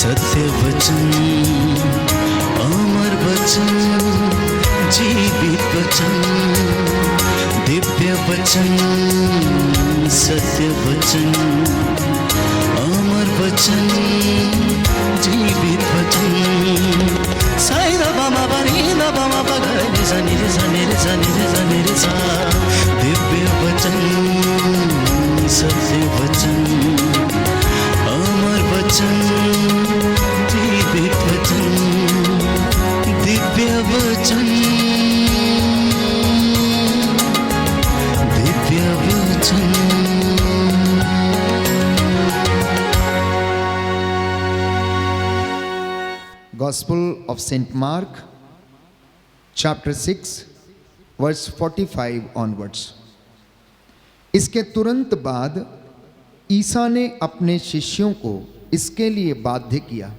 सत्य वचन, अमर वचन, जीवित वचन, दिव्य वचन, सत्य वचन, अमर वचन, जीवित वचन। साई दा बामा बनी दा बामा बगरे सा निरे सा निरे सा निरे सा निरे सा। दिव्य वचन, सत्य वचन, अमर वचन, जीवित वचन, दिव्य वचन, दिव्य वचन। Gospel of St. Mark, chapter 6, verse 45 onwards. इसके तुरंत बाद ईसा ने अपने शिष्यों को इसके लिए बाध्य किया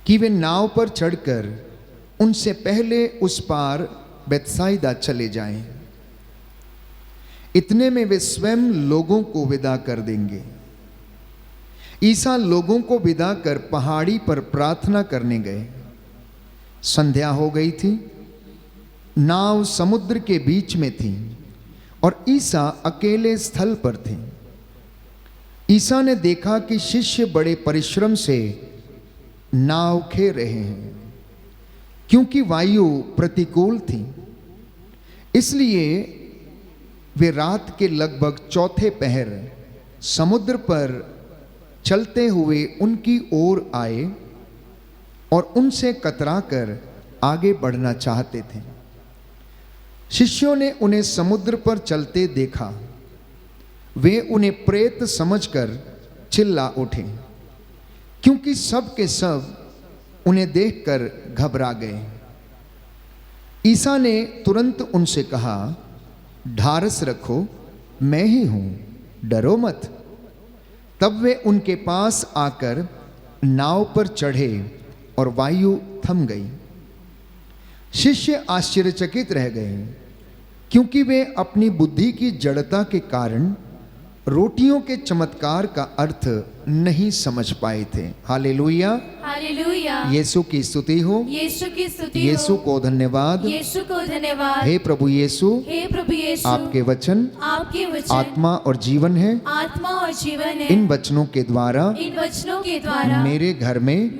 कि वे नाव पर चढ़कर उनसे पहले उस पार बेतसाइदा चले जाएं। इतने में वे स्वयं लोगों को विदा कर देंगे। ईसा लोगों को विदा कर पहाड़ी पर प्रार्थना करने गए। संध्या हो गई थी। नाव समुद्र के बीच में थी और ईसा अकेले स्थल पर थे। ईसा ने देखा कि शिष्य बड़े परिश्रम से नाव खे रहे हैं, क्योंकि वायु प्रतिकूल थी। इसलिए वे रात के लगभग चौथे पहर समुद्र पर चलते हुए उनकी ओर आए और उनसे कतराकर आगे बढ़ना चाहते थे। शिष्यों ने उन्हें समुद्र पर चलते देखा। वे उन्हें प्रेत समझकर चिल्ला उठे, क्योंकि सब के सब उन्हें देखकर घबरा गए। ईसा ने तुरंत उनसे कहा, ढारस रखो, मैं ही हूं, डरो मत। तब वे उनके पास आकर नाव पर चढ़े और वायु थम गई। शिष्य आश्चर्यचकित रह गए, क्योंकि वे अपनी बुद्धि की जड़ता के कारण रोटियों के चमत्कार का अर्थ नहीं समझ पाए थे। Hallelujah, hallelujah. यीशु की स्तुति हो, यीशु की स्तुति हो। यीशु को धन्यवाद, यीशु को धन्यवाद। हे प्रभु यीशु, हे प्रभु यीशु, आपके वचन आपके वचन आत्मा और जीवन है। आत्मा और जीवन है। इन वचनों के द्वारा इन वचनों के द्वारा मेरे घर में,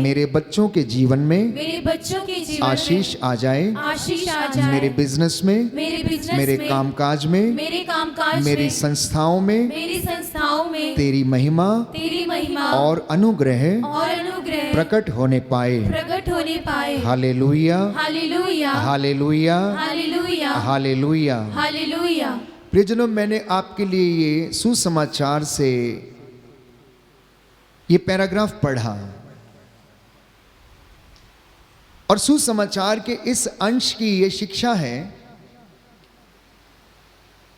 मेरे बच्चों के जीवन में मेरे बच्चों के जीवन आशीष आ जाए। आशीष आ जाए। मेरे बिजनेस में, मेरे कामकाज में, मेरे कामकाज मेरी में, संस्थाओं में मेरी संस्थाओं में तेरी महिमा और अनुग्रह प्रकट होने पाए। Hallelujah, hallelujah, hallelujah, hallelujah, hallelujah. Hallelujah. प्रियजनों, मैंने आपके लिए ये सुसमाचार से ये पैराग्राफ पढ़ा और सुसमाचार के इस अंश की ये शिक्षा है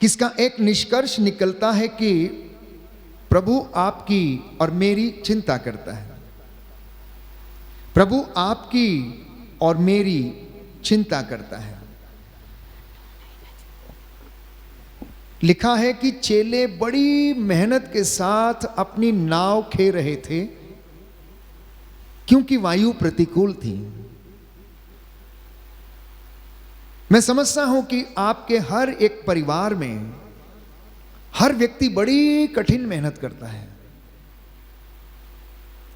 कि इसका एक निष्कर्ष निकलता है कि प्रभु आपकी और मेरी चिंता करता है। प्रभु आपकी और मेरी चिंता करता है। लिखा है कि चेले बड़ी मेहनत के साथ अपनी नाव खे रहे थे, क्योंकि वायु प्रतिकूल थी। मैं समझता हूं कि आपके हर एक परिवार में हर व्यक्ति बड़ी कठिन मेहनत करता है,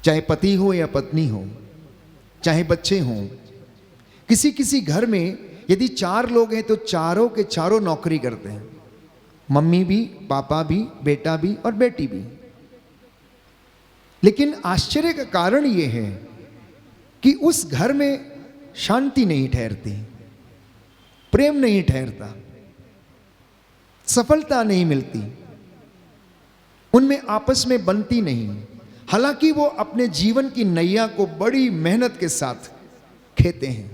चाहे पति हो या पत्नी हो, चाहे बच्चे हों। किसी किसी घर में यदि 4 लोग हैं तो चारों के चारों नौकरी करते हैं, मम्मी भी, पापा भी, बेटा भी और बेटी भी। लेकिन आश्चर्य का कारण यह है कि उस घर में शांति नहीं ठहरती, प्रेम नहीं ठहरता, सफलता नहीं मिलती, उनमें आपस में बनती नहीं। हालांकि वो अपने जीवन की नैया को बड़ी मेहनत के साथ खेते हैं,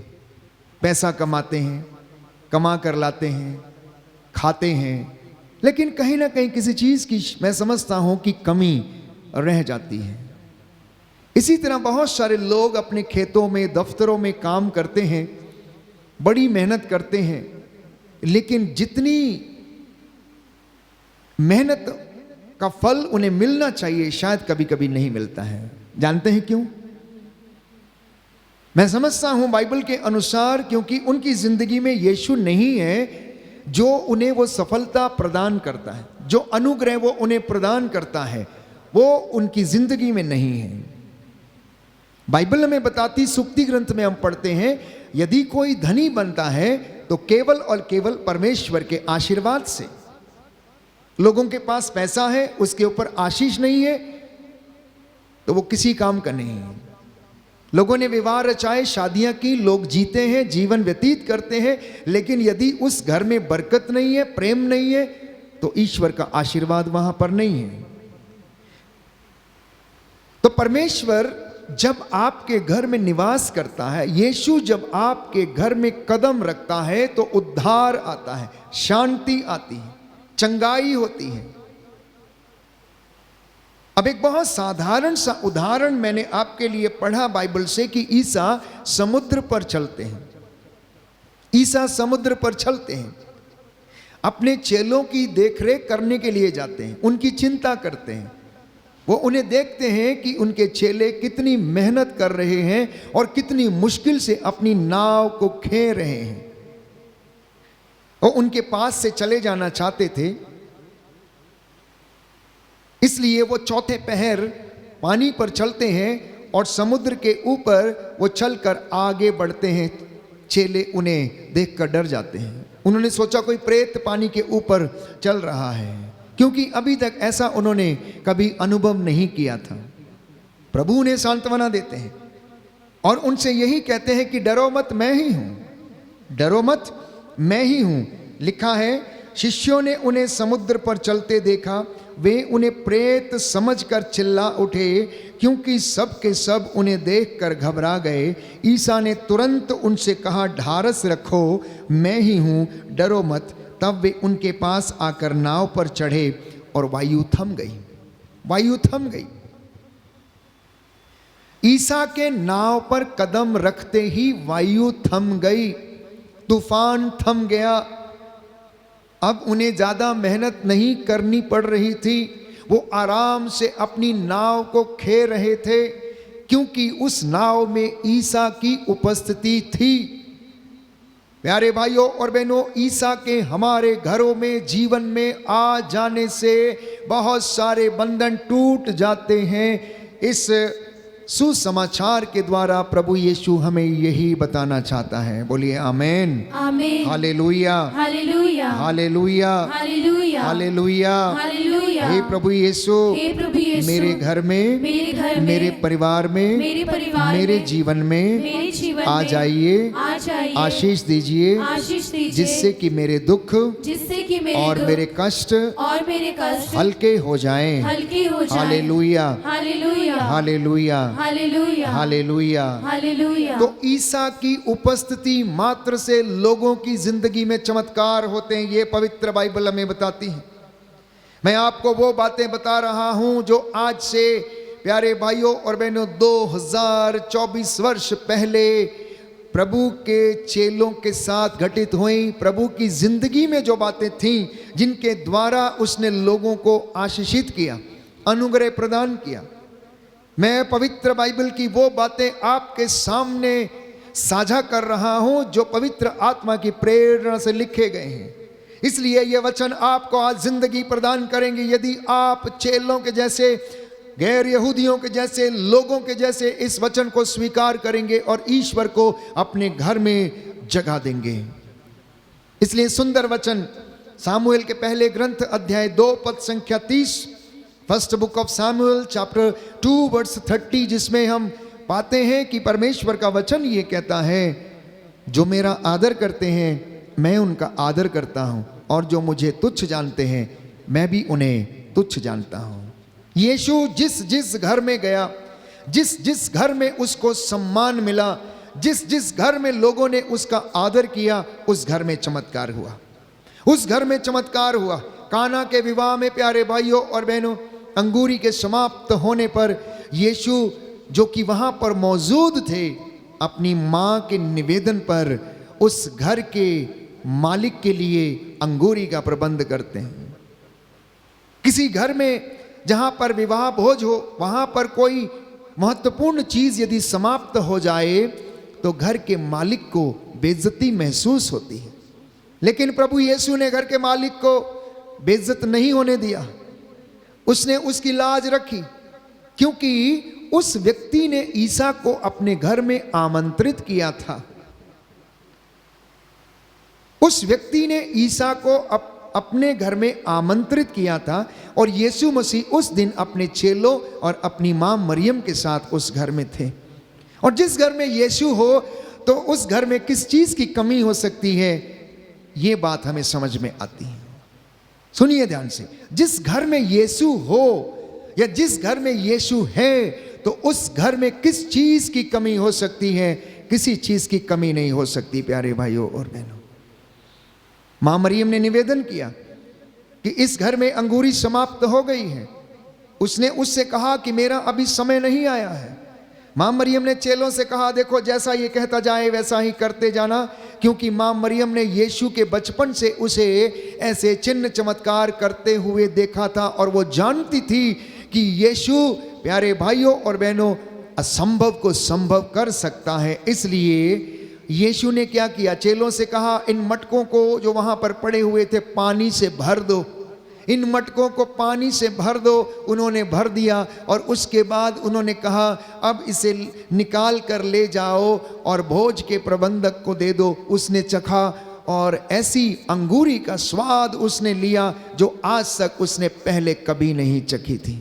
पैसा कमाते हैं, कमा कर लाते हैं, खाते हैं, लेकिन कहीं ना कहीं किसी चीज की मैं समझता हूं कि कमी रह जाती है। इसी तरह बहुत सारे लोग अपने खेतों में, दफ्तरों में काम करते हैं, बड़ी मेहनत करते हैं, लेकिन जितनी मेहनत का फल उन्हें मिलना चाहिए शायद कभी कभी नहीं मिलता है। जानते हैं क्यों? मैं समझता हूं बाइबल के अनुसार क्योंकि उनकी जिंदगी में यीशु नहीं है जो उन्हें वो सफलता प्रदान करता है, जो अनुग्रह वो उन्हें प्रदान करता है, वो उनकी जिंदगी में नहीं है। बाइबल हमें बताती, सुक्ति ग्रंथ में हम पढ़ते हैं, यदि कोई धनी बनता है तो केवल और केवल परमेश्वर के आशीर्वाद से। लोगों के पास पैसा है, उसके ऊपर आशीष नहीं है तो वो किसी काम का नहीं है। लोगों ने विवाह रचाए, शादियां की, लोग जीते हैं, जीवन व्यतीत करते हैं, लेकिन यदि उस घर में बरकत नहीं है, प्रेम नहीं है, तो ईश्वर का आशीर्वाद वहां पर नहीं है। तो परमेश्वर जब आपके घर में निवास करता है, यीशु जब आपके घर में कदम रखता है, तो उद्धार आता है, शांति आती है, चंगाई होती है। अब एक बहुत साधारण सा उदाहरण मैंने आपके लिए पढ़ा बाइबल से कि ईसा समुद्र पर चलते हैं। ईसा समुद्र पर चलते हैं, अपने चेलों की देखरेख करने के लिए जाते हैं, उनकी चिंता करते हैं। वो उन्हें देखते हैं कि उनके चेले कितनी मेहनत कर रहे हैं और कितनी मुश्किल से अपनी नाव को खे रहे हैं। वो उनके पास से चले जाना चाहते थे, इसलिए वो चौथे पहर पानी पर चलते हैं और समुद्र के ऊपर वो चलकर आगे बढ़ते हैं। चेले उन्हें देखकर डर जाते हैं। उन्होंने सोचा कोई प्रेत पानी के ऊपर चल रहा है, क्योंकि अभी तक ऐसा उन्होंने कभी अनुभव नहीं किया था। प्रभु उन्हें सांत्वना देते हैं और उनसे यही कहते हैं कि डरो मत, मैं ही हूं, डरो मत, मैं ही हूं। लिखा है, शिष्यों ने उन्हें समुद्र पर चलते देखा, वे उन्हें प्रेत समझकर चिल्ला उठे, क्योंकि सब के सब उन्हें देखकर घबरा गए। ईसा ने तुरंत उनसे कहा, ढारस रखो, मैं ही हूं, डरो मत। तब वे उनके पास आकर नाव पर चढ़े और वायु थम गई। वायु थम गई। ईसा के नाव पर कदम रखते ही वायु थम गई, तूफान थम गया। अब उन्हें ज्यादा मेहनत नहीं करनी पड़ रही थी, वो आराम से अपनी नाव को खे रहे थे, क्योंकि उस नाव में ईसा की उपस्थिति थी। प्यारे भाइयों और बहनों, ईसा के हमारे घरों में, जीवन में आ जाने से बहुत सारे बंधन टूट जाते हैं। इस सुसमाचार के द्वारा प्रभु यीशु हमें यही बताना चाहता है। बोलिए amen, amen, hallelujah, hallelujah, hallelujah, hallelujah, hallelujah, hallelujah. हे प्रभु यीशु, हे प्रभु यीशु, मेरे घर में, मेरे परिवार में, मेरे जीवन में आ जाइए, आशीष दीजिए, जिससे कि मेरे दुख और मेरे कष्ट हल्के हो जाएं। Hallelujah, hallelujah, hallelujah, hallelujah, hallelujah, hallelujah. तो ईसा की उपस्थिति मात्र से लोगों की जिंदगी में चमत्कार होते हैं, ये पवित्र बाइबल हमें बताती है। मैं आपको वो बातें बता रहा हूं जो आज से प्यारे भाइयों और बहनों 2024 वर्ष पहले प्रभु के चेलों के साथ घटित हुई। प्रभु की जिंदगी में जो बातें थीं, जिनके द्वारा उसने लोगों को आशीषित किया, अनुग्रह प्रदान किया। मैं पवित्र बाइबल की वो बातें आपके सामने साझा कर रहा हूं जो पवित्र आत्मा की प्रेरणा से लिखे गए हैं। इसलिए ये वचन आपको आज जिंदगी प्रदान करेंगे यदि आप चेलों के जैसे, गैर यहूदियों के जैसे, लोगों के जैसे इस वचन को स्वीकार करेंगे और ईश्वर को अपने घर में जगह देंगे। इसलिए सुंदर वचन सामुएल के पहले ग्रंथ अध्याय 2 पद संख्या 30, first book of Samuel chapter 2 verse 30, जिसमें हम पाते हैं कि परमेश्वर का वचन ये कहता है, जो मेरा आदर करते हैं मैं उनका आदर करता हूं, और जो मुझे तुच्छ जानते हैं मैं भी उन्हें तुच्छ जानता हूं। यीशु जिस जिस घर में गया, जिस जिस घर में उसको सम्मान मिला, जिस जिस घर में लोगों ने उसका आदर किया, उस घर में चमत्कार हुआ, उस घर में चमत्कार हुआ। काना के विवाह में प्यारे भाइयों और बहनों, अंगूरी के समाप्त होने पर यीशु जो कि वहां पर मौजूद थे, अपनी मां के निवेदन पर उस घर के मालिक के लिए अंगूरी का प्रबंध करते हैं। किसी घर में जहां पर विवाह भोज हो, वहां पर कोई महत्वपूर्ण चीज यदि समाप्त हो जाए तो घर के मालिक को बेइज्जती महसूस होती है, लेकिन प्रभु यीशु ने घर के मालिक को बेइज्जत नहीं होने दिया। उसने उसकी लाज रखी, क्योंकि उस व्यक्ति ने ईसा को अपने घर में आमंत्रित किया था। उस व्यक्ति ने ईसा को अपने घर में आमंत्रित किया था और यीशु मसीह उस दिन अपने चेलों और अपनी मां मरियम के साथ उस घर में थे। और जिस घर में यीशु हो तो उस घर में किस चीज की कमी हो सकती है, ये बात हमें समझ में आती है। सुनिए ध्यान से, जिस घर में यीशु हो या जिस घर में यीशु है तो उस घर में किस चीज की कमी हो सकती है? किसी चीज की कमी नहीं हो सकती। प्यारे भाइयों और बहनों, मां मरियम ने निवेदन किया कि इस घर में अंगूरी समाप्त हो गई है। उसने उससे कहा कि मेरा अभी समय नहीं आया है। मां मरियम ने चेलों से कहा, देखो जैसा ये कहता जाए वैसा ही करते जाना, क्योंकि मां मरियम ने यीशु के बचपन से उसे ऐसे चिन्ह चमत्कार करते हुए देखा था और वो जानती थी कि यीशु, प्यारे भाइयों और बहनों, असंभव को संभव कर सकता है। इसलिए यीशु ने क्या किया? चेलों से कहा, इन मटकों को जो वहां पर पड़े हुए थे पानी से भर दो। इन मटकों को पानी से भर दो। उन्होंने भर दिया और उसके बाद उन्होंने कहा, अब इसे निकाल कर ले जाओ और भोज के प्रबंधक को दे दो। उसने चखा और ऐसी अंगूरी का स्वाद उसने लिया जो आज तक उसने पहले कभी नहीं चखी थी।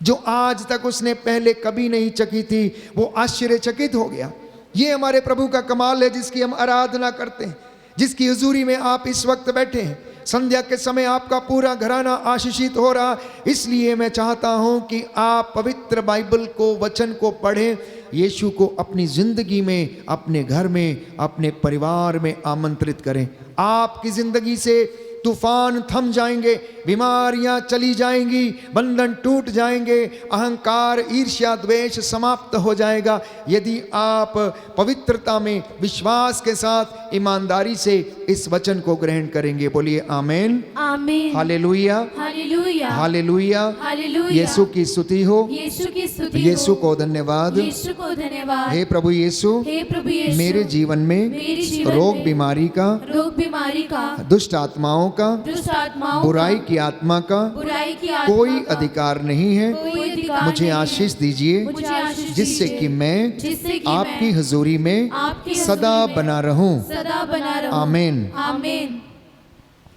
जो आज तक उसने पहले कभी नहीं चखी थी, वो आश्चर्यचकित हो गया। ये हमारे प्रभु का कमाल है जिसकी हम आराधना करते हैं, जिसकी हुजूरी में आप इस वक्त बैठे हैं। संध्या के समय आपका पूरा घराना आशीषित हो रहा। इसलिए मैं चाहता हूं कि आप पवित्र बाइबल को, वचन को पढ़ें, यीशु को अपनी जिंदगी में, अपने घर में, अपने परिवार में आमंत्रित करें। आपकी जिंदगी से तूफान थम जाएंगे, बीमारियां चली जाएंगी, बंधन टूट जाएंगे, अहंकार, ईर्ष्या, द्वेष समाप्त हो जाएगा यदि आप पवित्रता में, विश्वास के साथ, ईमानदारी से इस वचन को ग्रहण करेंगे। बोलिए आमीन, आमीन, हालेलुया, हालेलुया, हालेलुया, हालेलुया। यीशु की स्तुति हो, यीशु की स्तुति यीशु हो, को धन्यवाद। यीशु को धन्यवाद। हे प्रभु यीशु, हे प्रभु यीशु, मेरे जीवन में मेरे जीवन रोग में बीमारी का, रोग बीमारी का, दुष्ट आत्माओं का, दुष्ट आत्माओं बुराई का, की आत्मा का बुराई की आत्मा कोई का अधिकार नहीं है। कोई अधिकार मुझे नहीं है। आशीष दीजिए मुझे आशीष जिससे दीजिए, कि मैं जिससे कि आपकी मैं हजूरी में आपकी सदा हजूरी में बना रहूं। सदा बना रहूं। आमीन। आमीन।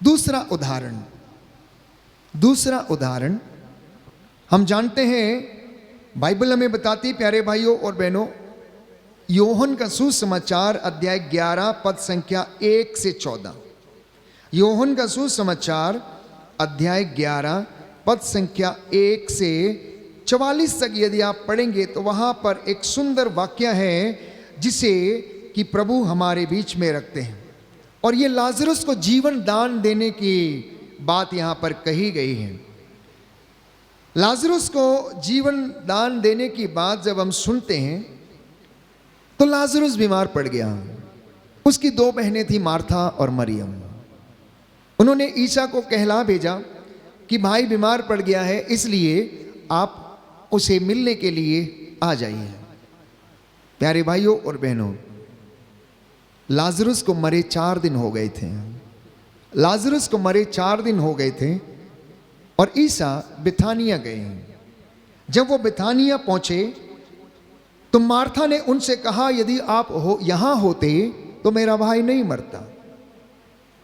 दूसरा उदाहरण हम जानते हैं, बाइबल हमें बताती, प्यारे भाइयों और बहनों, योहन का सुसमाचार अध्याय 11 पद संख्या 1 से 14। योहन का सुसमाचार अध्याय 11 पद संख्या 1 से 44 तक यदि आप पढ़ेंगे तो वहां पर एक सुंदर वाक्य है जिसे कि प्रभु हमारे बीच में रखते हैं। और ये लाजरस को जीवन दान देने की बात यहां पर कही गई है। लाजरस को जीवन दान देने की बात जब हम सुनते हैं तो लाजरस बीमार पड़ गया। उसकी 2 बहनें थी, मार्था और मरियम। उन्होंने ईसा को कहला भेजा कि भाई बीमार पड़ गया है, इसलिए आप उसे मिलने के लिए आ जाइए। प्यारे भाइयों और बहनों, लाजरस को मरे 4 दिन हो गए थे। लाजरस को मरे 4 दिन हो गए थे और ईसा बिथानिया गए। जब वो बिथानिया पहुंचे तो मार्था ने उनसे कहा, यदि आप यहां होते तो मेरा भाई नहीं मरता।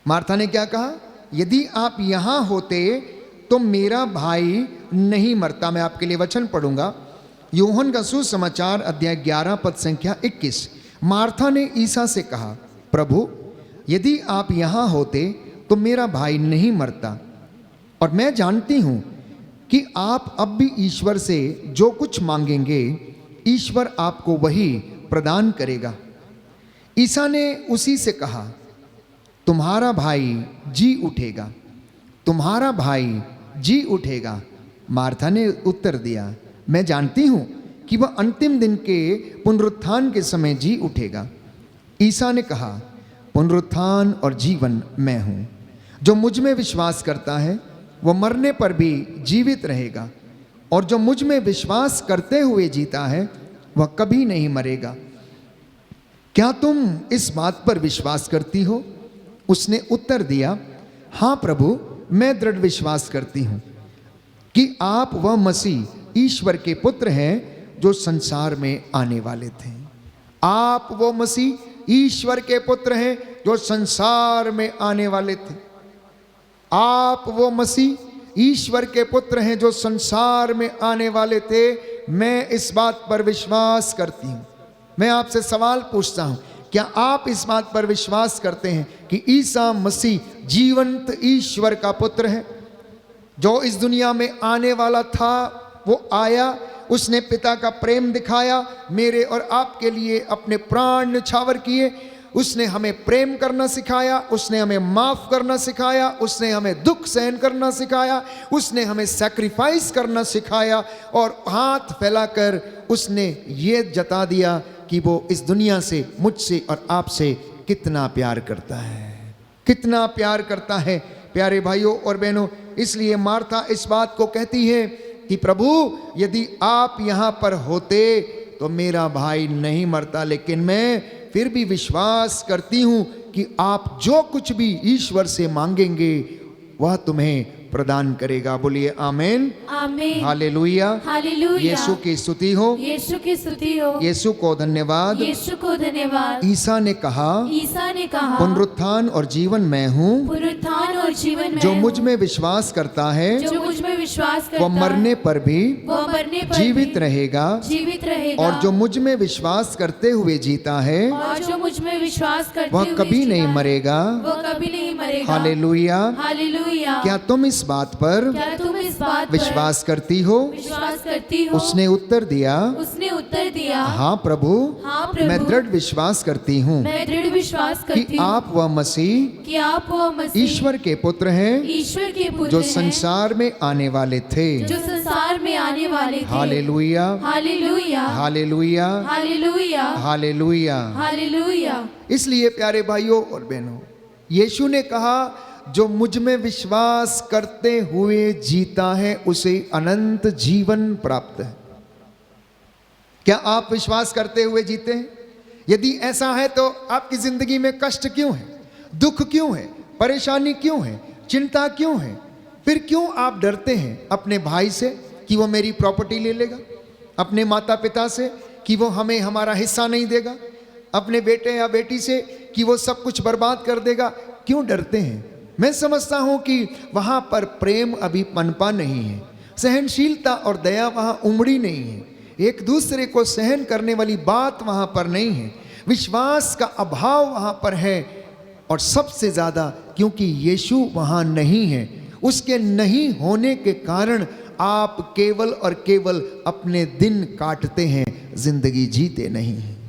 मार्था ने क्या कहा? यदि आप यहां होते तो मेरा भाई नहीं मरता। मैं आपके लिए वचन पढ़ूंगा, यूहन्ना का सुसमाचार अध्याय 11 पद संख्या 21। मार्था ने ईसा से कहा, प्रभु यदि आप यहां होते तो मेरा भाई नहीं मरता, और मैं जानती हूं कि आप अब भी ईश्वर से जो कुछ मांगेंगे ईश्वर आपको वही प्रदान करेगा। ईसा ने उसी से कहा, तुम्हारा भाई जी उठेगा, तुम्हारा भाई जी उठेगा। मार्था ने उत्तर दिया, मैं जानती हूं कि वह अंतिम दिन के पुनरुत्थान के समय जी उठेगा। ईसा ने कहा, पुनरुत्थान और जीवन मैं हूं। जो मुझ में विश्वास करता है वह मरने पर भी जीवित रहेगा, और जो मुझ में विश्वास करते हुए जीता है वह कभी नहीं मरेगा। क्या तुम इस बात पर विश्वास करती हो? उसने उत्तर दिया, हाँ प्रभु, मैं दृढ़ विश्वास करती हूँ कि आप वह मसीह ईश्वर के पुत्र हैं जो संसार में आने वाले थे। आप वो मसीह ईश्वर के पुत्र हैं जो संसार में आने वाले थे। आप वो मसीह ईश्वर के पुत्र हैं जो संसार में आने वाले थे। मैं इस बात पर विश्वास करती हूँ। मैं आपसे सवाल पूछता हूँ, क्या आप इस बात पर विश्वास करते हैं कि ईसा मसीह जीवंत ईश्वर का पुत्र है जो इस दुनिया में आने वाला था? वो आया, उसने पिता का प्रेम दिखाया, मेरे और आपके लिए अपने प्राण न्यौछावर किए। उसने हमें प्रेम करना सिखाया, उसने हमें माफ करना सिखाया, उसने हमें दुख सहन करना सिखाया, उसने हमें सैक्रिफाइस करना सिखाया और हाथ फैलाकर उसने ये जता दिया कि वो इस दुनिया से, मुझसे और आपसे कितना प्यार करता है, कितना प्यार करता है। प्यारे भाइयों और बहनों, इसलिए मार्था इस बात को कहती है कि प्रभु, यदि आप यहाँ पर होते तो मेरा भाई नहीं मरता, लेकिन मैं फिर भी विश्वास करती हूँ कि आप जो कुछ भी ईश्वर से मांगेंगे वह तुम्हें प्रदान करेगा। बोलिए आमेन, आमीन, हालेलुया, हालेलुया। यीशु की स्तुति हो, यीशु की स्तुति हो, यीशु को धन्यवाद। यीशु को धन्यवाद। ईसा ने कहा, ईसा ने कहा, पुनरुत्थान और जीवन मैं हूँ, पुनरुत्थान और जीवन जो मैं मुझ हूँ। में विश्वास करता है जो मुझ में विश्वास करता वह मरने पर भी वो मरने पर जीवित भी रहेगा, जीवित रहेगा। और जो मुझ में विश्वास करते हुए जीता है और जो मुझ में विश्वास करते वह हुए कभी जीता नहीं है, मरेगा। वो कभी नहीं मरेगा। हालेलुया। हालेलुया। क्या तुम इस बात पर क्या तुम इस बात पर विश्वास करती हो? विश्वास करती हो? उसने उत्तर दिया, उसने उत्तर दिया, हाँ प्रभु, हाँ प्रभु, मैं दृढ़ विश्वास करती हूँ मैं दृढ़ विश्वास कि करती हूँ आप वह मसीह कि आप वो मसीह ईश्वर के पुत्र हैं ईश्वर के पुत्र जो हैं, संसार में आने वाले थे। जो संसार में आने वाले थे। Hallelujah, hallelujah, hallelujah, hallelujah, hallelujah. Hallelujah. इसलिए प्यारे भाइयों और बहनों, यीशु ने कहा, जो मुझ में विश्वास करते हुए जीता है उसे अनंत जीवन प्राप्त है। क्या आप विश्वास करते हुए जीते हैं? यदि ऐसा है तो आपकी जिंदगी में कष्ट क्यों है, दुख क्यों है, परेशानी क्यों है, चिंता क्यों है? फिर क्यों आप डरते हैं अपने भाई से कि वो मेरी प्रॉपर्टी ले लेगा, अपने माता पिता से कि वो हमें हमारा हिस्सा नहीं देगा, अपने बेटे या बेटी से कि वो सब कुछ बर्बाद कर देगा? क्यों डरते हैं? मैं समझता हूं कि वहां पर प्रेम अभी पनपा नहीं है, सहनशीलता और दया वहां उमड़ी नहीं है, एक दूसरे को सहन करने वाली बात वहां पर नहीं है, विश्वास का अभाव वहां पर है। और सबसे ज्यादा क्योंकि यीशु वहां नहीं है, उसके नहीं होने के कारण आप केवल और केवल अपने दिन काटते हैं, जिंदगी जीते नहीं हैं।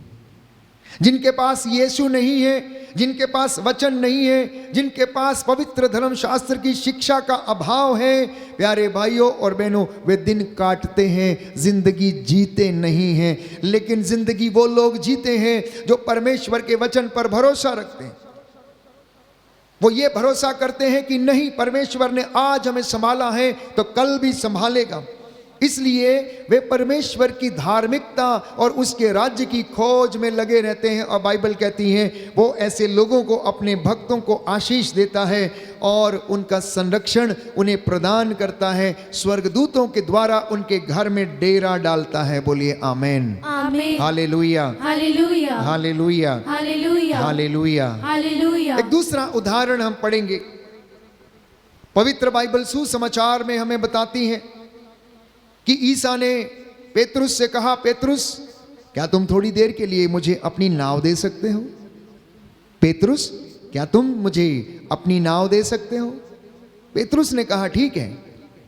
जिनके पास यीशु नहीं है, जिनके पास वचन नहीं है, जिनके पास पवित्र धर्मशास्त्र की शिक्षा का अभाव है, प्यारे भाइयों और बहनों, वे दिन काटते हैं, जिंदगी जीते नहीं हैं। लेकिन जिंदगी वो लोग जीते हैं जो परमेश्वर के वचन पर भरोसा रखते हैं। वो ये भरोसा करते हैं कि नहीं, परमेश्वर ने आज हमें संभाला है तो कल भी संभालेगा। इसलिए वे परमेश्वर की धार्मिकता और उसके राज्य की खोज में लगे रहते हैं। और बाइबल कहती है वो ऐसे लोगों को, अपने भक्तों को आशीष देता है और उनका संरक्षण उन्हें प्रदान करता है, स्वर्गदूतों के द्वारा उनके घर में डेरा डालता है। बोलिए आमेन, आमीन, hallelujah, hallelujah, hallelujah, hallelujah, hallelujah. Hallelujah. एक दूसरा उदाहरण हम पढ़ेंगे। पवित्र बाइबल सुसमाचार में हमें बताती है कि ईसा ने पेतरुस से कहा, पेतरुस, क्या तुम थोड़ी देर के लिए मुझे अपनी नाव दे सकते हो? पेतरुस, क्या तुम मुझे अपनी नाव दे सकते हो? पेतरुस ने कहा, ठीक है,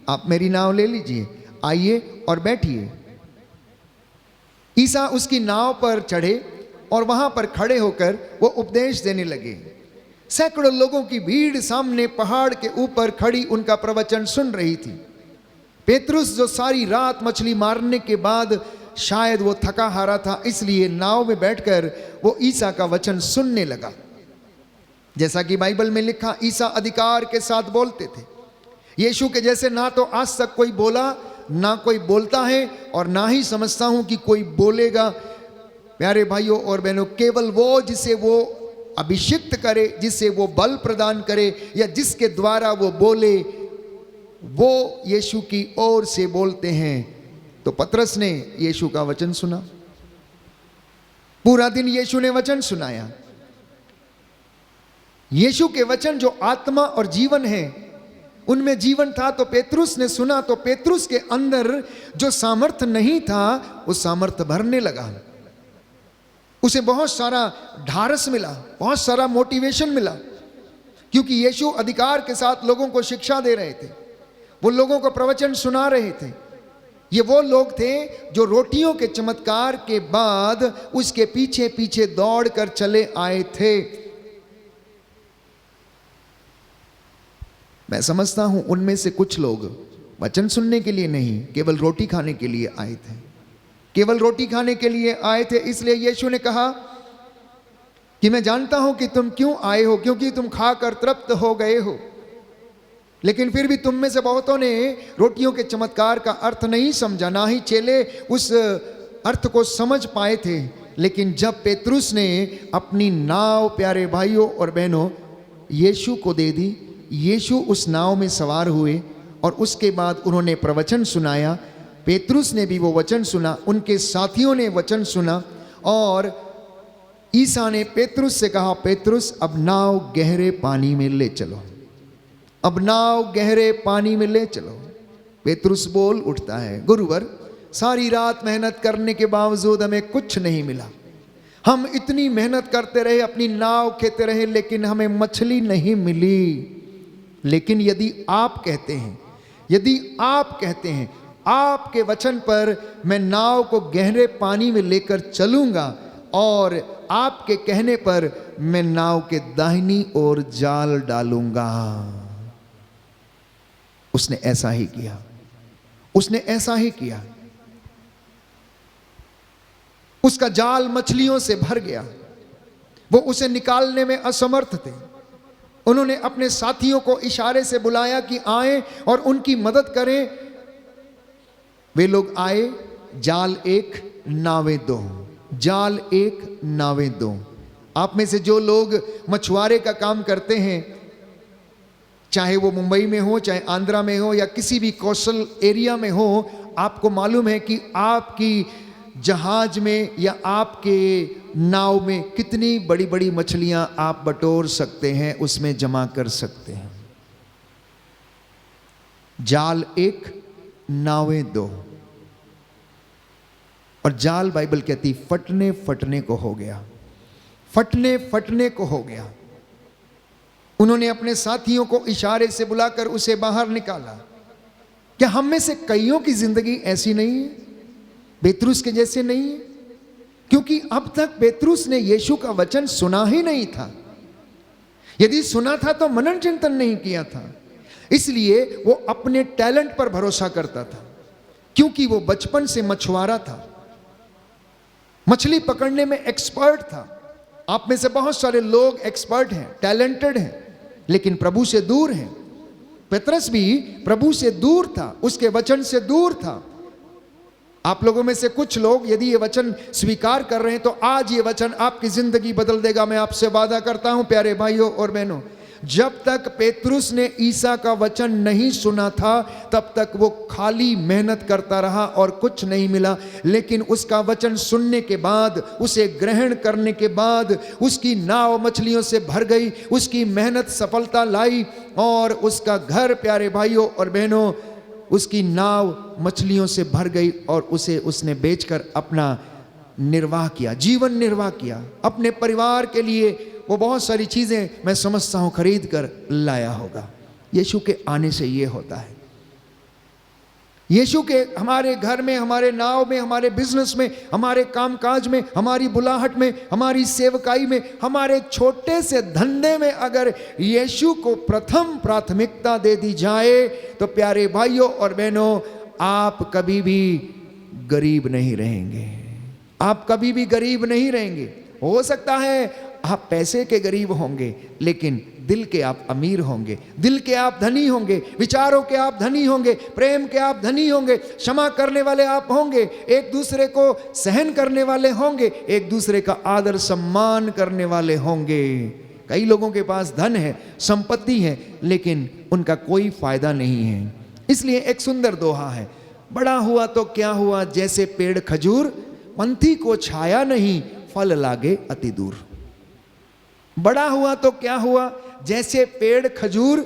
आप मेरी नाव ले लीजिए, आइए और बैठिए। ईसा उसकी नाव पर चढ़े और वहां पर खड़े होकर वो उपदेश देने लगे। सैकड़ों लोगों की भीड़ सामने पहाड़ के ऊपर खड़ी उनका प्रवचन सुन रही थी। पेतरुस, जो सारी रात मछली मारने के बाद शायद वो थका हारा था, इसलिए नाव में बैठकर वो ईसा का वचन सुनने लगा। जैसा कि बाइबल में लिखा, ईसा अधिकार के साथ बोलते थे। यीशु के जैसे ना तो आज तक कोई बोला, ना कोई बोलता है और ना ही समझता हूं कि कोई बोलेगा। प्यारे भाइयों और बहनों, केवल वो जिसे वो अभिषिक्त करे, जिसे वो बल प्रदान करे या जिसके द्वारा वो बोले, वो यीशु की ओर से बोलते हैं। तो पतरस ने यीशु का वचन सुना, पूरा दिन यीशु ने वचन सुनाया। यीशु के वचन जो आत्मा और जीवन है, उनमें जीवन था। तो पेतरुस ने सुना, तो पेतरुस के अंदर जो सामर्थ्य नहीं था वो सामर्थ्य भरने लगा। उसे बहुत सारा ढारस मिला, बहुत सारा मोटिवेशन मिला, क्योंकि यीशु अधिकार के साथ लोगों को शिक्षा दे रहे थे, वो लोगों को प्रवचन सुना रहे थे। ये वो लोग थे जो रोटियों के चमत्कार के बाद उसके पीछे पीछे दौड़ कर चले आए थे। मैं समझता हूं उनमें से कुछ लोग वचन सुनने के लिए नहीं, केवल रोटी खाने के लिए आए थे, केवल रोटी खाने के लिए आए थे। इसलिए यीशु ने कहा कि मैं जानता हूं कि तुम क्यों आए हो, क्योंकि तुम खाकर तृप्त हो गए हो। लेकिन फिर भी तुम में से बहुतों ने रोटियों के चमत्कार का अर्थ नहीं समझा, ना ही चेले उस अर्थ को समझ पाए थे। लेकिन जब पेतरुस ने अपनी नाव, प्यारे भाइयों और बहनों, यीशु को दे दी, यीशु उस नाव में सवार हुए और उसके बाद उन्होंने प्रवचन सुनाया। पेतरुस ने भी वो वचन सुना, उनके साथियों ने वचन सुना, और ईसा ने पेतरुस से कहा, पेतरुस अब नाव गहरे पानी में ले चलो, अब नाव गहरे पानी में ले चलो। पेतरुस बोल उठता है, गुरुवर सारी रात मेहनत करने के बावजूद हमें कुछ नहीं मिला, हम इतनी मेहनत करते रहे, अपनी नाव खेते रहे, लेकिन हमें मछली नहीं मिली। लेकिन यदि आप कहते हैं, यदि आप कहते हैं, आपके वचन पर मैं नाव को गहरे पानी में लेकर चलूंगा और आपके कहने पर मैं नाव के दाहिनी ओर जाल डालूंगा। उसने ऐसा ही किया, उसने ऐसा ही किया। उसका जाल मछलियों से भर गया, वो उसे निकालने में असमर्थ थे। उन्होंने अपने साथियों को इशारे से बुलाया कि आए और उनकी मदद करें। वे लोग आए, जाल एक नावें दो, जाल एक नावें दो। आप में से जो लोग मछुआरे का काम करते हैं, चाहे वो मुंबई में हो, चाहे आंध्रा में हो, या किसी भी कोस्टल एरिया में हो, आपको मालूम है कि आपकी जहाज में या आपके नाव में कितनी बड़ी बड़ी मछलियां आप बटोर सकते हैं, उसमें जमा कर सकते हैं। जाल एक नावें दो। और जाल, बाइबल कहती, फटने फटने को हो गया, फटने फटने को हो गया। उन्होंने अपने साथियों को इशारे से बुलाकर उसे बाहर निकाला। क्या हम में से कईयों की जिंदगी ऐसी नहीं है, पेतरुस के जैसे नहीं है? क्योंकि अब तक पेतरुस ने यीशु का वचन सुना ही नहीं था। यदि सुना था तो मनन चिंतन नहीं किया था। इसलिए वो अपने टैलेंट पर भरोसा करता था, क्योंकि वो बचपन से मछुआरा था, मछली पकड़ने में एक्सपर्ट था। आप में से बहुत सारे लोग एक्सपर्ट हैं, टैलेंटेड हैं, लेकिन प्रभु से दूर हैं। पेतरस भी प्रभु से दूर था, उसके वचन से दूर था। आप लोगों में से कुछ लोग यदि ये वचन स्वीकार कर रहे हैं तो आज ये वचन आपकी जिंदगी बदल देगा। मैं आपसे वादा करता हूं प्यारे भाइयों और बहनों, जब तक पेतरुस ने ईसा का वचन नहीं सुना था तब तक वो खाली मेहनत करता रहा और कुछ नहीं मिला। लेकिन उसका वचन सुनने के बाद, उसे ग्रहण करने के बाद, उसकी नाव मछलियों से भर गई, उसकी मेहनत सफलता लाई और उसका घर, प्यारे भाइयों और बहनों, उसकी नाव मछलियों से भर गई और उसे उसने बेचकर अपना निर्वाह किया, जीवन निर्वाह किया। अपने परिवार के लिए वो बहुत सारी चीजें, मैं समझता हूं, खरीद कर लाया होगा। यीशु के आने से ये होता है। यीशु के हमारे घर में, हमारे नाव में, हमारे बिजनेस में, हमारे कामकाज में, हमारी बुलाहट में, हमारी सेवकाई में, हमारे छोटे से धंधे में अगर यीशु को प्रथम प्राथमिकता दे दी जाए तो प्यारे भाइयों और बहनों, आप कभी भी गरीब नहीं रहेंगे। आप कभी भी गरीब नहीं रहेंगे। हो सकता है आप पैसे के गरीब होंगे, लेकिन दिल के आप अमीर होंगे, दिल के आप धनी होंगे, विचारों के आप धनी होंगे, प्रेम के आप धनी होंगे, क्षमा करने वाले आप होंगे, एक दूसरे को सहन करने वाले होंगे, एक दूसरे का आदर सम्मान करने वाले होंगे। कई लोगों के पास धन है, संपत्ति है, लेकिन उनका कोई फायदा नहीं है। इसलिए एक सुंदर दोहा है, बड़ा हुआ तो क्या हुआ जैसे पेड़ खजूर, पंथी को छाया नहीं फल लागे अति दूर। बड़ा हुआ तो क्या हुआ जैसे पेड़ खजूर,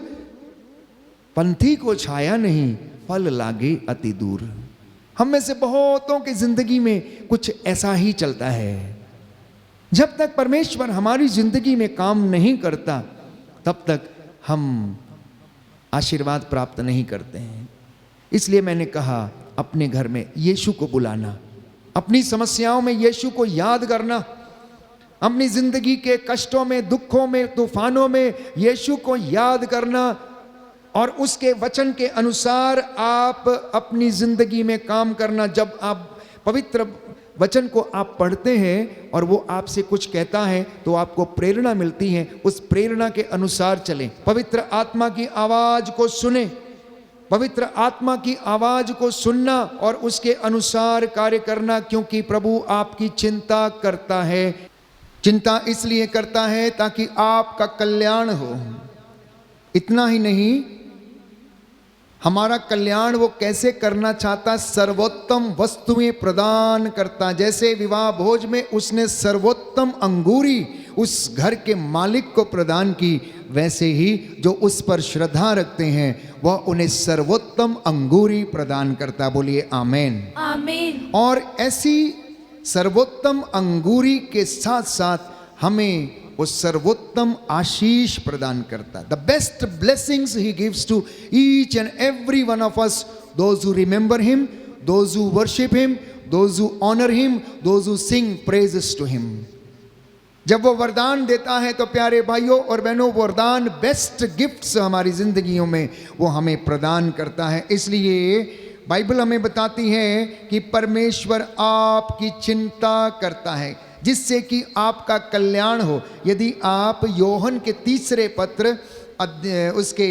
पंथी को छाया नहीं फल लागे अति दूर। हम में से बहुतों की जिंदगी में कुछ ऐसा ही चलता है। जब तक परमेश्वर हमारी जिंदगी में काम नहीं करता, तब तक हम आशीर्वाद प्राप्त नहीं करते हैं। इसलिए मैंने कहा, अपने घर में यीशु को बुलाना, अपनी समस्याओं में यीशु को याद करना, अपनी जिंदगी के कष्टों में, दुखों में, तूफानों में यीशु को याद करना और उसके वचन के अनुसार आप अपनी जिंदगी में काम करना। जब आप पवित्र वचन को आप पढ़ते हैं और वो आपसे कुछ कहता है तो आपको प्रेरणा मिलती है, उस प्रेरणा के अनुसार चलें। पवित्र आत्मा की आवाज को सुने, पवित्र आत्मा की आवाज को सुनना और उसके अनुसार कार्य करना, क्योंकि प्रभु आपकी चिंता करता है। चिंता इसलिए करता है ताकि आपका कल्याण हो। इतना ही नहीं, हमारा कल्याण वो कैसे करना चाहता, सर्वोत्तम वस्तुएं प्रदान करता। जैसे विवाह भोज में उसने सर्वोत्तम अंगूरी उस घर के मालिक को प्रदान की, वैसे ही जो उस पर श्रद्धा रखते हैं वह उन्हें सर्वोत्तम अंगूरी प्रदान करता। बोलिए आमेन, आमीन। और ऐसी सर्वोत्तम अंगूरी के साथ साथ हमें वो सर्वोत्तम आशीष प्रदान करता। The best blessings he gives to each and every one of us, those who remember him, those who worship him, those who honour him, those who sing praises to him. जब वो वरदान देता है तो प्यारे भाइयों और बहनों, वरदान, बेस्ट गिफ्ट्स हमारी जिंदगियों में वो हमें प्रदान करता है। इसलिए बाइबल हमें बताती है कि परमेश्वर आपकी चिंता करता है जिससे कि आपका कल्याण हो। यदि आप योहन के 3 पत्र उसके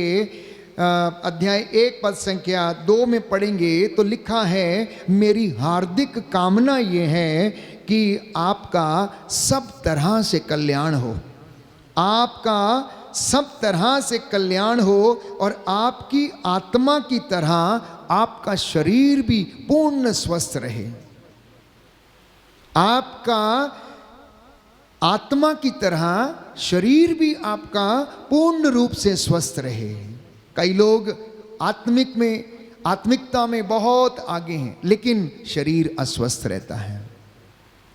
अध्याय 1 पद संख्या 2 में पढ़ेंगे तो लिखा है, मेरी हार्दिक कामना ये है कि आपका सब तरह से कल्याण हो, आपका सब तरह से कल्याण हो और आपकी आत्मा की तरह आपका शरीर भी पूर्ण स्वस्थ रहे। आपका आत्मा की तरह शरीर भी आपका पूर्ण रूप से स्वस्थ रहे। कई लोग आत्मिकता में बहुत आगे हैं, लेकिन शरीर अस्वस्थ रहता है,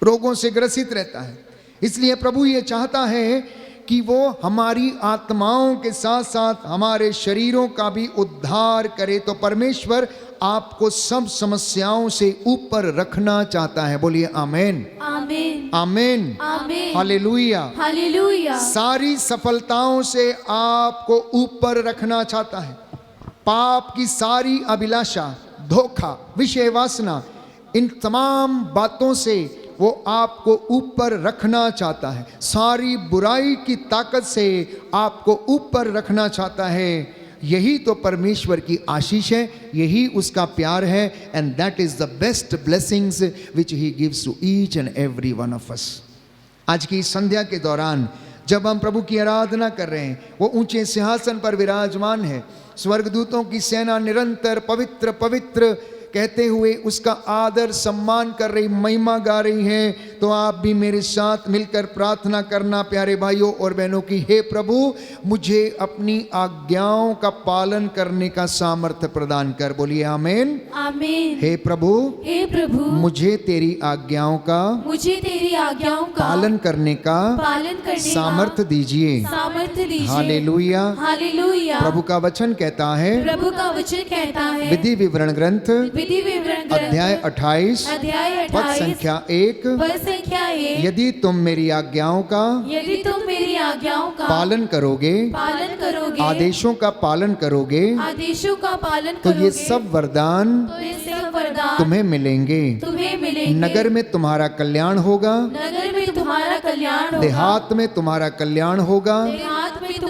रोगों से ग्रसित रहता है। इसलिए प्रभु ये चाहता है कि वो हमारी आत्माओं के साथ साथ हमारे शरीरों का भी उद्धार करे। तो परमेश्वर आपको सब समस्याओं से ऊपर रखना चाहता है। बोलिए आमेन, आमीन, आमेन, आमीन, हालेलुया, हालेलुया। सारी सफलताओं से आपको ऊपर रखना चाहता है। पाप की सारी अभिलाषा, धोखा, विषय वासना, इन तमाम बातों से वो आपको ऊपर रखना चाहता है। सारी बुराई की ताकत से आपको ऊपर रखना चाहता है। यही तो परमेश्वर की आशीष है, यही उसका प्यार है। And that is the best blessings which he gives to each and every one of us. आज की संध्या के दौरान जब हम प्रभु की आराधना कर रहे हैं, वो ऊंचे सिंहासन पर विराजमान है, स्वर्गदूतों की सेना निरंतर पवित्र पवित्र कहते हुए उसका आदर सम्मान कर रही, महिमा गा रही है। तो आप भी मेरे साथ मिलकर प्रार्थना करना प्यारे भाइयों और बहनों की, हे प्रभु मुझे अपनी आज्ञाओं का पालन करने का सामर्थ्य प्रदान कर। बोलिए आमीन, आमीन। हे प्रभु मुझे तेरी आज्ञाओं का पालन करने का सामर्थ्य दीजिए। Hallelujah, hallelujah. प्रभु का वचन कहता है, विधि विवरण ग्रंथ अध्याय 28 पद संख्या 1, यदि तुम मेरी आज्ञाओं का पालन करोगे, आदेशों का पालन करोगे, तो ये सब वरदान तुम्हें मिलेंगे। नगर में तुम्हारा कल्याण होगा, देहात में तुम्हारा कल्याण होगा,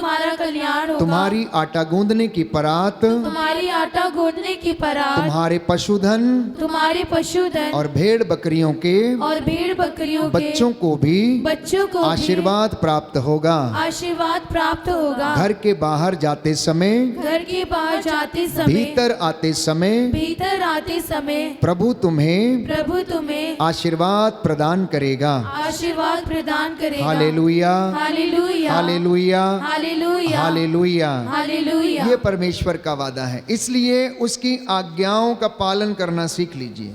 तुम्हारा कल्याण होगा। तुम्हारी आटा गूंदने की परात, तुम्हारी आटा गूंदने की परात, तुम्हारे पशुधन तुम्हारे पशुधन और भेड़ बकरियों के और भेड़ बकरियों के बच्चों को भी बच्चों को भी आशीर्वाद प्राप्त होगा। आशीर्वाद प्राप्त होगा। घर के बाहर जाते समय, घर के बाहर जाते समय, भीतर आते समय भीतर आते समय प्रभु तुम्हें आशीर्वाद प्रदान करेगा। आशीर्वाद प्रदान करेगा। Hallelujah, hallelujah, hallelujah, hallelujah, hallelujah. Hallelujah. ये परमेश्वर का वादा है, इसलिए उसकी आज्ञाओं का पालन करना सीख लीजिए,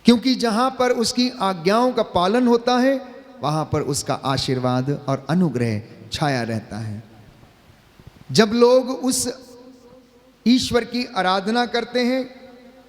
क्योंकि जहां पर उसकी आज्ञाओं का पालन होता है वहां पर उसका आशीर्वाद और अनुग्रह छाया रहता है। जब लोग उस ईश्वर की आराधना करते हैं,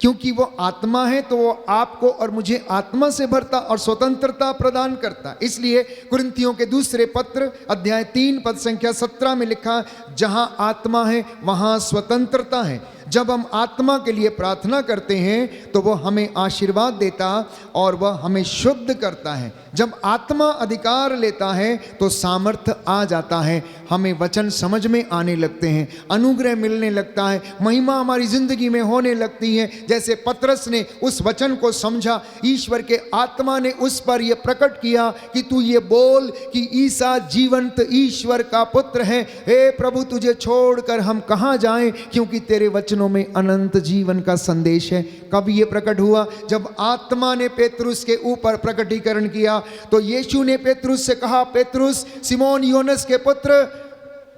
क्योंकि वो आत्मा है, तो वो आपको और मुझे आत्मा से भरता और स्वतंत्रता प्रदान करता। इसलिए कुरिन्थियों के दूसरे पत्र अध्याय 3 पद संख्या 17 में लिखा, जहां आत्मा है वहां स्वतंत्रता है। जब हम आत्मा के लिए प्रार्थना करते हैं तो वो हमें आशीर्वाद देता और वह हमें शुद्ध करता है। जब आत्मा अधिकार लेता है तो सामर्थ्य आ जाता है, हमें वचन समझ में आने लगते हैं, अनुग्रह मिलने लगता है, महिमा हमारी जिंदगी में होने लगती है। जैसे पतरस ने उस वचन को समझा, ईश्वर के आत्मा ने उस पर यह प्रकट किया कि तू ये बोल कि ईसा जीवंत ईश्वर का पुत्र है। हे प्रभु, तुझे छोड़कर हम कहाँ जाएं, क्योंकि तेरे वचनों में अनंत जीवन का संदेश है। कब ये प्रकट हुआ? जब आत्मा ने पेतरुस के ऊपर प्रकटीकरण किया। तो यीशु ने पेतरुस से कहा, पेतरुस, सिमोन योनस के पुत्र,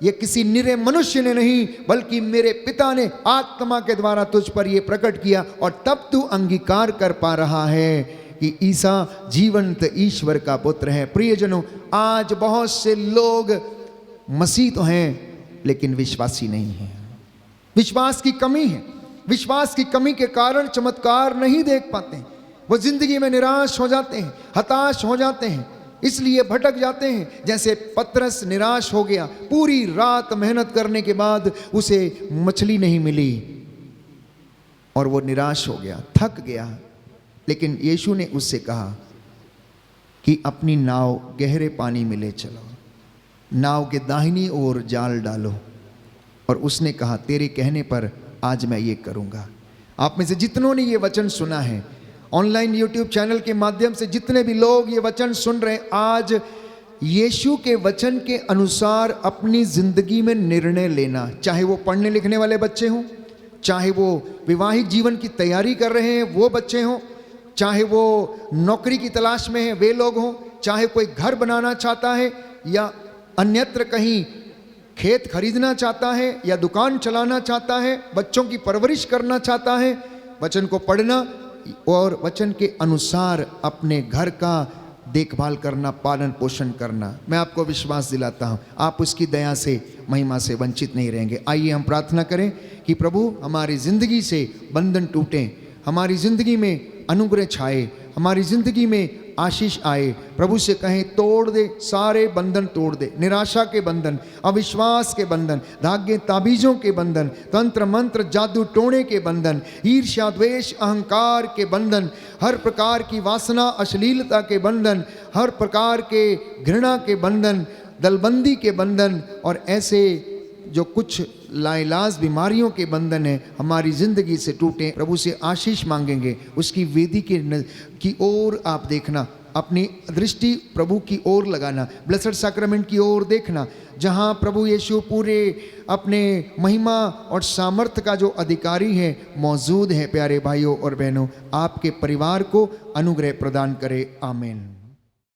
ये किसी निरे मनुष्य ने नहीं बल्कि मेरे पिता ने आत्मा के द्वारा तुझ पर यह प्रकट किया, और तब तू अंगीकार कर पा रहा है कि ईसा जीवंत ईश्वर का पुत्र है। प्रियजनों, आज बहुत से लोग मसीह तो हैं लेकिन विश्वासी नहीं हैं। विश्वास की कमी है। विश्वास की कमी के कारण चमत्कार नहीं देख पाते हैं। वो जिंदगी में निराश हो जाते हैं, हताश हो जाते हैं, इसलिए भटक जाते हैं। जैसे पतरस निराश हो गया, पूरी रात मेहनत करने के बाद उसे मछली नहीं मिली और वो निराश हो गया, थक गया। लेकिन यीशु ने उससे कहा कि अपनी नाव गहरे पानी में ले चलो, नाव के दाहिनी ओर जाल डालो, और उसने कहा, तेरे कहने पर आज मैं ये करूँगा। आप में से जितनों ने ये वचन सुना है, ऑनलाइन यूट्यूब चैनल के माध्यम से जितने भी लोग ये वचन सुन रहे हैं, आज यीशु के वचन के अनुसार अपनी ज़िंदगी में निर्णय लेना। चाहे वो पढ़ने लिखने वाले बच्चे हों, चाहे वो विवाहिक जीवन की तैयारी कर रहे हैं वो बच्चे हों, चाहे वो नौकरी की तलाश में हैं वे लोग हों, चाहे कोई घर बनाना चाहता है या अन्यत्र कहीं खेत खरीदना चाहता है या दुकान चलाना चाहता है, बच्चों की परवरिश करना चाहता है, वचन को पढ़ना और वचन के अनुसार अपने घर का देखभाल करना, पालन पोषण करना। मैं आपको विश्वास दिलाता हूँ, आप उसकी दया से, महिमा से वंचित नहीं रहेंगे। आइए हम प्रार्थना करें कि प्रभु हमारी ज़िंदगी से बंधन टूटें, हमारी ज़िंदगी में अनुग्रह छाए, हमारी ज़िंदगी में आशीष आए। प्रभु से कहें, तोड़ दे, सारे बंधन तोड़ दे, निराशा के बंधन, अविश्वास के बंधन, धागे ताबीज़ों के बंधन, तंत्र मंत्र जादू टोने के बंधन, ईर्ष्या द्वेष अहंकार के बंधन, हर प्रकार की वासना अश्लीलता के बंधन, हर प्रकार के घृणा के बंधन, दलबंदी के बंधन, और ऐसे जो कुछ लाइलाज बीमारियों के बंधन है हमारी ज़िंदगी से टूटे। प्रभु से आशीष मांगेंगे, उसकी वेदी की ओर आप देखना, अपनी दृष्टि प्रभु की ओर लगाना, ब्लेसड सैक्रामेंट की ओर देखना, जहाँ प्रभु यीशु पूरे अपने महिमा और सामर्थ्य का जो अधिकारी है मौजूद है। प्यारे भाइयों और बहनों, आपके परिवार को अनुग्रह प्रदान करे। आमीन।